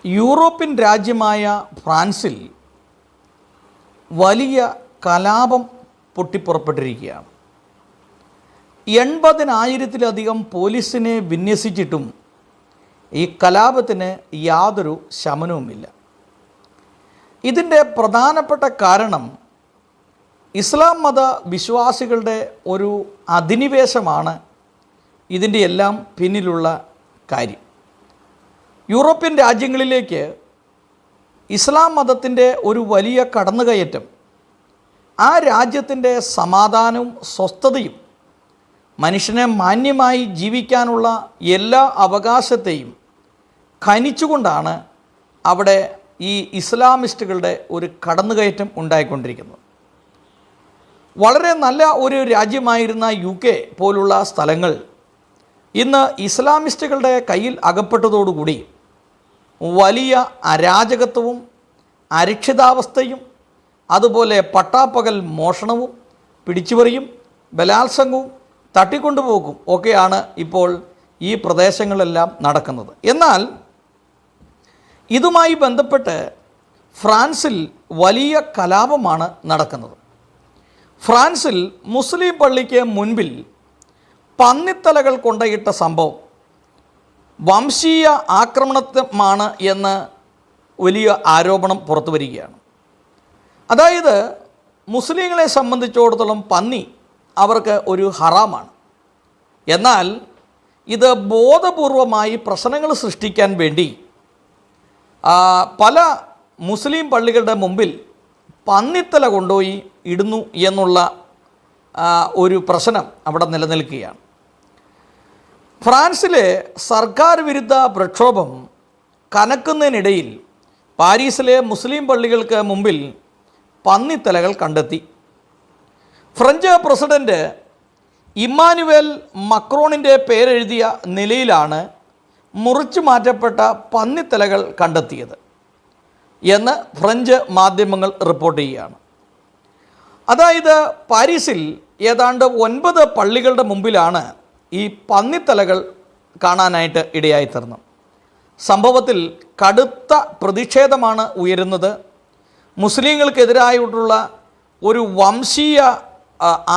European രാജ്യമായ ഫ്രാൻസിൽ വലിയ കലാപം പൊട്ടിപ്പുറപ്പെട്ടിരിക്കുകയാണ്. 80,000-ലധികം പോലീസിനെ വിന്യസിച്ചിട്ടും ഈ കലാപത്തിന് യാതൊരു ശമനവുമില്ല. ഇതിൻ്റെ പ്രധാനപ്പെട്ട കാരണം ഇസ്ലാം മത വിശ്വാസികളുടെ ഒരു അധിനിവേശമാണ് ഇതിൻ്റെ എല്ലാം പിന്നിലുള്ള കാര്യം. യൂറോപ്യൻ രാജ്യങ്ങളിലേക്ക് ഇസ്ലാം മതത്തിൻ്റെ ഒരു വലിയ കടന്നുകയറ്റം ആ രാജ്യത്തിൻ്റെ സമാധാനവും സ്വസ്ഥതയും മനുഷ്യനെ മാന്യമായി ജീവിക്കാനുള്ള എല്ലാ അവകാശത്തെയും ഖനിച്ചുകൊണ്ടാണ് അവിടെ ഈ ഇസ്ലാമിസ്റ്റുകളുടെ ഒരു കടന്നുകയറ്റം ഉണ്ടായിക്കൊണ്ടിരിക്കുന്നത്. വളരെ നല്ല ഒരു രാജ്യമായിരുന്ന UK പോലുള്ള സ്ഥലങ്ങൾ ഇന്ന് ഇസ്ലാമിസ്റ്റുകളുടെ കയ്യിൽ അകപ്പെട്ടതോടുകൂടി വലിയ അരാജകത്വവും അരക്ഷിതാവസ്ഥയും അതുപോലെ പട്ടാപ്പകൽ മോഷണവും പിടിച്ചുപറിയും ബലാത്സംഗവും തട്ടിക്കൊണ്ടുപോക്കും ഒക്കെയാണ് ഇപ്പോൾ ഈ പ്രദേശങ്ങളെല്ലാം നടക്കുന്നത്. എന്നാൽ ഇതുമായി ബന്ധപ്പെട്ട് ഫ്രാൻസിൽ വലിയ കലാപമാണ് നടക്കുന്നത്. ഫ്രാൻസിൽ മുസ്ലിം പള്ളിക്ക് മുൻപിൽ പന്നിത്തലകൾ കൊണ്ടയിട്ട സംഭവം വംശീയ ആക്രമണമാണ് എന്ന് വലിയ ആരോപണം പുറത്തു വരികയാണ്. അതായത് മുസ്ലിങ്ങളെ സംബന്ധിച്ചിടത്തോളം പന്നി അവർക്ക് ഒരു ഹറാമാണ്. എന്നാൽ ഇത് ബോധപൂർവമായി പ്രശ്നങ്ങൾ സൃഷ്ടിക്കാൻ വേണ്ടി പല മുസ്ലിം പള്ളികളുടെ മുമ്പിൽ പന്നിത്തല കൊണ്ടുപോയി ഇടുന്നു എന്നുള്ള ഒരു പ്രശ്നം അവിടെ നിലനിൽക്കുകയാണ്. ഫ്രാൻസിലെ സർക്കാർ വിരുദ്ധ പ്രക്ഷോഭം കനക്കുന്നതിനിടയിൽ പാരീസിലെ മുസ്ലിം പള്ളികൾക്ക് മുമ്പിൽ പന്നിത്തലകൾ കണ്ടെത്തി. ഫ്രഞ്ച് പ്രസിഡന്റ് ഇമ്മാനുവേൽ മക്രോണിൻ്റെ പേരെഴുതിയ നിലയിലാണ് മുറിച്ചു മാറ്റപ്പെട്ട പന്നിത്തലകൾ കണ്ടെത്തിയത് എന്ന് ഫ്രഞ്ച് മാധ്യമങ്ങൾ റിപ്പോർട്ട് ചെയ്യുകയാണ്. അതായത് പാരീസിൽ ഏതാണ്ട് 9 പള്ളികളുടെ മുമ്പിലാണ് ഈ പന്നിത്തലകൾ കാണാനായിട്ട് ഇടയായിത്തീർന്നത്. സംഭവത്തിൽ കടുത്ത പ്രതിഷേധമാണ് ഉയരുന്നത്. മുസ്ലിങ്ങൾക്കെതിരായിട്ടുള്ള ഒരു വംശീയ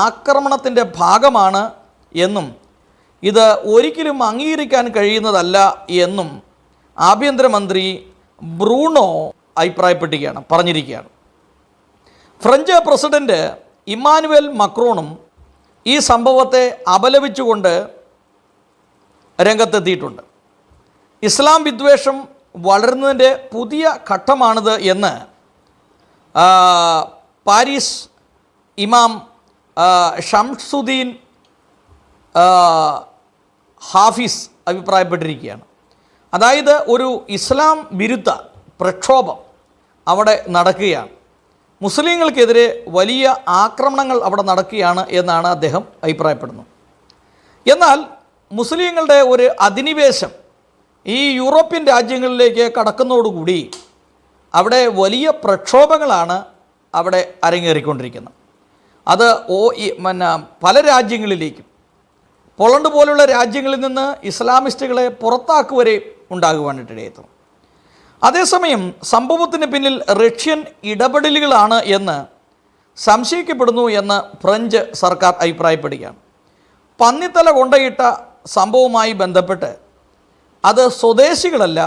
ആക്രമണത്തിൻ്റെ ഭാഗമാണ് എന്നും ഇത് ഒരിക്കലും അംഗീകരിക്കാൻ കഴിയുന്നതല്ല എന്നും ആഭ്യന്തരമന്ത്രി ബ്രൂണോ പറഞ്ഞിരിക്കുകയാണ്. ഫ്രഞ്ച് പ്രസിഡന്റ് ഇമ്മാനുവേൽ മക്രോണും ഈ സംഭവത്തെ അപലപിച്ചുകൊണ്ട് രംഗത്തെത്തിയിട്ടുണ്ട്. ഇസ്ലാം വിദ്വേഷം വളരുന്നതിൻ്റെ പുതിയ ഘട്ടമാണിത് എന്ന് പാരീസ് ഇമാം ഷംസുദ്ദീൻ ഹാഫിസ് അഭിപ്രായപ്പെട്ടിരിക്കുകയാണ്. അതായത് ഒരു ഇസ്ലാം വിരുദ്ധ പ്രക്ഷോഭം അവിടെ നടക്കുകയാണ്. മുസ്ലിങ്ങൾക്കെതിരെ വലിയ ആക്രമണങ്ങൾ അവിടെ നടക്കുകയാണ് എന്നാണ് അദ്ദേഹം അഭിപ്രായപ്പെടുന്നത്. എന്നാൽ മുസ്ലിങ്ങളുടെ ഒരു അധിനിവേശം ഈ യൂറോപ്യൻ രാജ്യങ്ങളിലേക്ക് കടക്കുന്നതോടുകൂടി അവിടെ വലിയ പ്രക്ഷോഭങ്ങളാണ് അവിടെ അരങ്ങേറിക്കൊണ്ടിരിക്കുന്നത്. അത് പല രാജ്യങ്ങളിലേക്കും പോളണ്ട് പോലുള്ള രാജ്യങ്ങളിൽ നിന്ന് ഇസ്ലാമിസ്റ്റുകളെ പുറത്താക്കുവരെ ഉണ്ടാകുവാനിടയായിരുന്നു. അതേസമയം സംഭവത്തിന് പിന്നിൽ റഷ്യൻ ഇടപെടലുകളാണ് എന്ന് സംശയിക്കപ്പെടുന്നു എന്ന് ഫ്രഞ്ച് സർക്കാർ അഭിപ്രായപ്പെടുകയാണ്. പന്നിത്തല കൊണ്ടയിട്ട സംഭവവുമായി ബന്ധപ്പെട്ട് അത് സ്വദേശികളല്ല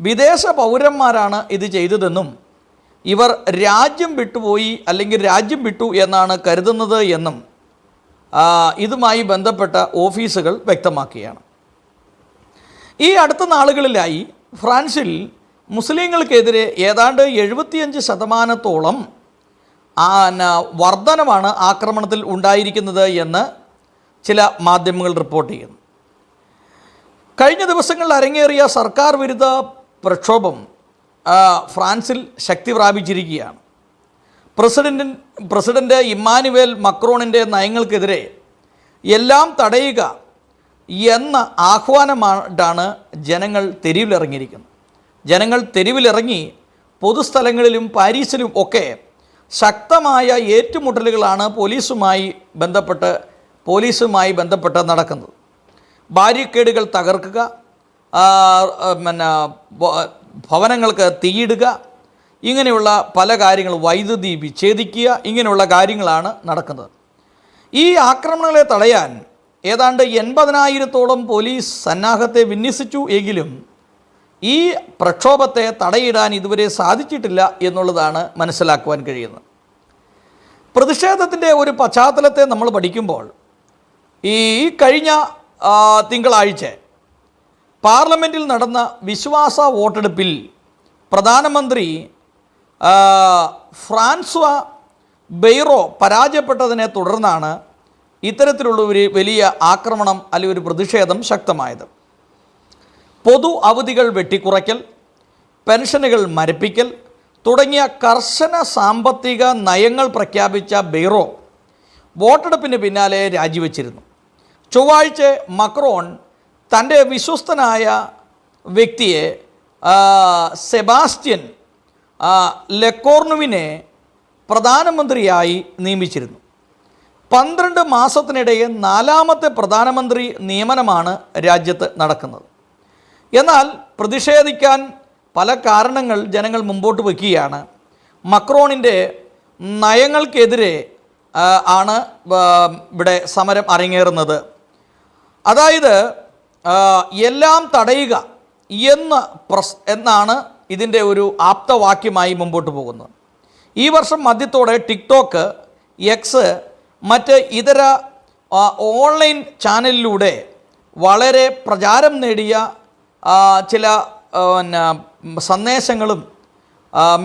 വിദേശ പൗരന്മാരാണ് ഇത് ചെയ്തതെന്നും ഇവർ രാജ്യം വിട്ടുപോയി അല്ലെങ്കിൽ രാജ്യം വിട്ടു എന്നാണ് കരുതുന്നത് എന്നും ഇതുമായി ബന്ധപ്പെട്ട ഓഫീസുകൾ വ്യക്തമാക്കുകയാണ്. ഈ അടുത്ത നാളുകളിലായി ഫ്രാൻസിൽ മുസ്ലിങ്ങൾക്കെതിരെ ഏതാണ്ട് 75% വർധനമാണ് ആക്രമണത്തിൽ ഉണ്ടായിരിക്കുന്നത് എന്ന് ചില മാധ്യമങ്ങൾ റിപ്പോർട്ട് ചെയ്യുന്നു. കഴിഞ്ഞ ദിവസങ്ങളിൽ അരങ്ങേറിയ സർക്കാർ വിരുദ്ധ പ്രക്ഷോഭം ഫ്രാൻസിൽ ശക്തി പ്രാപിച്ചിരിക്കുകയാണ്. പ്രസിഡന്റ് ഇമ്മാനുവേൽ മക്രോണിൻ്റെ നയങ്ങൾക്കെതിരെ എല്ലാം തടയുക എന്ന ആഹ്വാനമായിട്ടാണ് ജനങ്ങൾ തെരുവിലിറങ്ങിയിരിക്കുന്നത്. ജനങ്ങൾ തെരുവിലിറങ്ങി പൊതുസ്ഥലങ്ങളിലും പാരീസിലും ഒക്കെ ശക്തമായ ഏറ്റുമുട്ടലുകളാണ് പോലീസുമായി ബന്ധപ്പെട്ട് നടക്കുന്നത്. ബാരിക്കേഡുകൾ തകർക്കുക, ഭവനങ്ങൾക്ക് തീയിടുക, ഇങ്ങനെയുള്ള പല കാര്യങ്ങൾ, വൈദ്യുതി വിച്ഛേദിക്കുക, ഇങ്ങനെയുള്ള കാര്യങ്ങളാണ് നടക്കുന്നത്. ഈ ആക്രമണങ്ങളെ തടയാൻ ഏതാണ്ട് 80,000-ഓളം പോലീസ് സന്നാഹത്തെ വിന്യസിച്ചു എങ്കിലും ഈ പ്രക്ഷോഭത്തെ തടയിടാൻ ഇതുവരെ സാധിച്ചിട്ടില്ല എന്നുള്ളതാണ് മനസ്സിലാക്കുവാൻ കഴിയുന്നത്. പ്രതിഷേധത്തിൻ്റെ ഒരു പശ്ചാത്തലത്തെ നമ്മൾ പഠിക്കുമ്പോൾ ഈ കഴിഞ്ഞ തിങ്കളാഴ്ച പാർലമെൻറ്റിൽ നടന്ന വിശ്വാസ വോട്ടെടുപ്പിൽ പ്രധാനമന്ത്രി ഫ്രാൻസ്വ ബെയ്റോ പരാജയപ്പെട്ടതിനെ തുടർന്നാണ് ഇത്തരത്തിലുള്ള ഒരു വലിയ ആക്രമണം അല്ലെങ്കിൽ ഒരു പ്രതിഷേധം ശക്തമായത്. പൊതു അവധികൾ വെട്ടിക്കുറയ്ക്കൽ, പെൻഷനുകൾ മരപ്പിക്കൽ തുടങ്ങിയ കർശന സാമ്പത്തിക നയങ്ങൾ പ്രഖ്യാപിച്ച ബെയ്റോ വോട്ടെടുപ്പിന് പിന്നാലെ രാജിവെച്ചിരുന്നു. ചൊവ്വാഴ്ച മക്രോൺ തൻ്റെ വിശ്വസ്തനായ വ്യക്തിയെ സെബാസ്റ്റ്യൻ ലെക്കോർണുവിനെ പ്രധാനമന്ത്രിയായി നിയമിച്ചിരുന്നു. 12 മാസത്തിനിടയിൽ 4ാമത്തെ പ്രധാനമന്ത്രി നിയമനമാണ് രാജ്യത്ത് നടക്കുന്നത്. എന്നാൽ പ്രതിഷേധിക്കാൻ പല കാരണങ്ങൾ ജനങ്ങൾ മുമ്പോട്ട് വയ്ക്കുകയാണ്. മക്രോണിൻ്റെ നയങ്ങൾക്കെതിരെ ആണ് ഇവിടെ സമരം അരങ്ങേറുന്നത്. അതായത് എല്ലാം തടയുക എന്നാണ് ഇതിൻ്റെ ഒരു ആപ്തവാക്യമായി മുമ്പോട്ട് പോകുന്നത്. ഈ വർഷം മധ്യത്തോടെ ടിക്ടോക്ക്, എക്സ്, മറ്റ് ഇതര ഓൺലൈൻ ചാനലിലൂടെ വളരെ പ്രചാരം നേടിയ ചില സന്ദേശങ്ങളും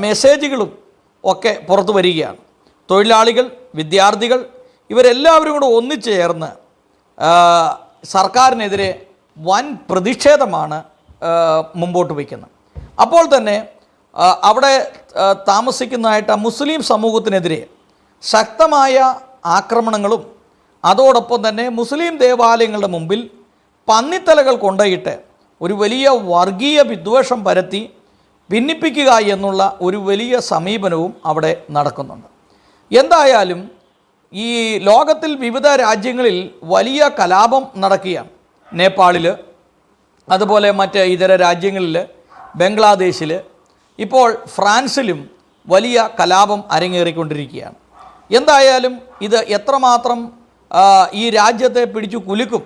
മെസ്സേജുകളും ഒക്കെ പുറത്തു വരികയാണ്. തൊഴിലാളികൾ, വിദ്യാർത്ഥികൾ ഇവരെല്ലാവരും കൂടെ ഒന്നിച്ചേർന്ന് സർക്കാരിനെതിരെ വൻ പ്രതിഷേധമാണ് മുമ്പോട്ട് വയ്ക്കുന്നത്. അപ്പോൾ തന്നെ അവിടെ താമസിക്കുന്നതായിട്ട് മുസ്ലിം സമൂഹത്തിനെതിരെ ശക്തമായ ആക്രമണങ്ങളും അതോടൊപ്പം തന്നെ മുസ്ലിം ദേവാലയങ്ങളുടെ മുമ്പിൽ പന്നിത്തലകൾ കൊണ്ടുപോയിട്ട് ഒരു വലിയ വർഗീയ വിദ്വേഷം പരത്തി ഭിന്നിപ്പിക്കുക എന്നുള്ള ഒരു വലിയ സമീപനവും അവിടെ നടക്കുന്നുണ്ട്. എന്തായാലും ഈ ലോകത്തിൽ വിവിധ രാജ്യങ്ങളിൽ വലിയ കലാപം നടക്കുകയാണ്. നേപ്പാളിൽ, അതുപോലെ മറ്റ് ഇതര രാജ്യങ്ങളിൽ, ബംഗ്ലാദേശിൽ, ഇപ്പോൾ ഫ്രാൻസിലും വലിയ കലാപം അരങ്ങേറിക്കൊണ്ടിരിക്കുകയാണ്. എന്തായാലും ഇത് എത്രമാത്രം ഈ രാജ്യത്തെ പിടിച്ചു കുലുക്കും,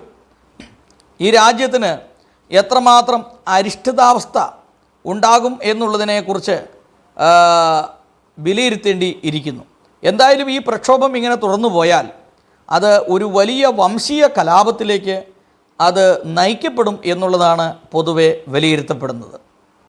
ഈ രാജ്യത്തിന് എത്രമാത്രം അരിഷ്ഠിതാവസ്ഥ ഉണ്ടാകും എന്നുള്ളതിനെക്കുറിച്ച് വിലയിരുത്തേണ്ടി ഇരിക്കുന്നു. എന്തായാലും ഈ പ്രക്ഷോഭം ഇങ്ങനെ തുടർന്നു പോയാൽ അത് ഒരു വലിയ വംശീയ കലാപത്തിലേക്ക് അത് നയിക്കപ്പെടും എന്നുള്ളതാണ് പൊതുവെ വിലയിരുത്തപ്പെടുന്നത്.